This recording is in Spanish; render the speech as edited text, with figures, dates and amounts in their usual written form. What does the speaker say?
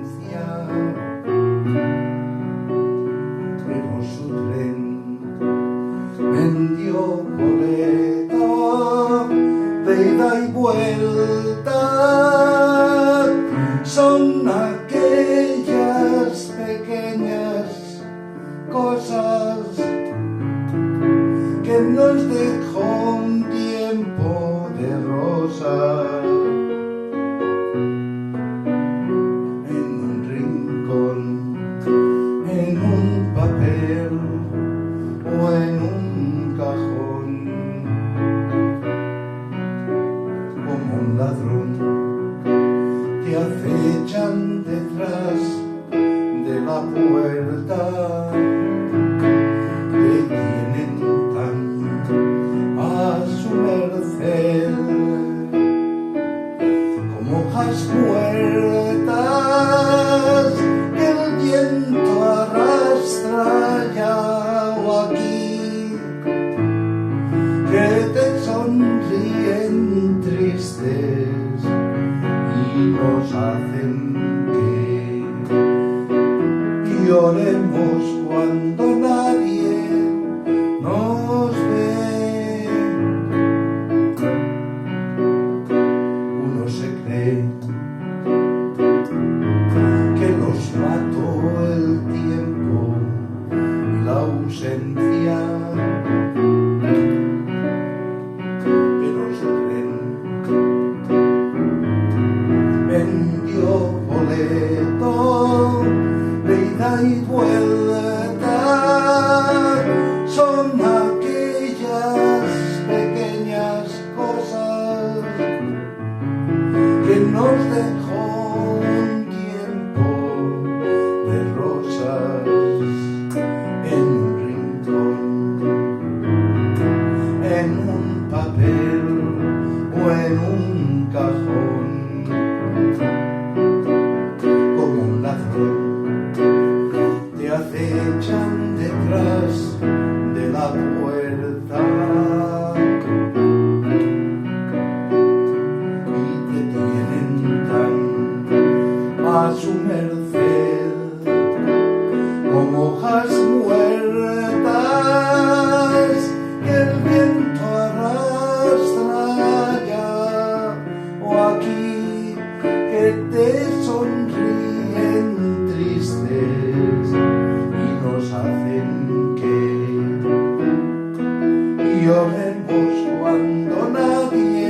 ausencia, pero su tren vendió boleta de ida y vuelta. Son aquellas pequeñas cosas que nos dejó un tiempo de rosas en un rincón, en un papel o en un cajón, como un ladrón te acechan detrás de la puerta. Te tienen tan a su merced como hojas muertas que el viento arrastra allá o aquí, que te sonríen tristes y nos hacen que lloremos cuando nadie nos ve. Uno se cree que los mató el tiempo y la ausencia, pero su tren vendió boleto de ida y vuelta. Son aquellas pequeñas cosas que nos dejó un tiempo de rosas en un rincón, en un papel o en un cajón, como un ladrón te acechan detrás de la puerta y te tienen tan a su merced como hojas muertas que el viento arrastra allá o aquí, que te sonríen tristes y nos hacen que lloremos cuando nadie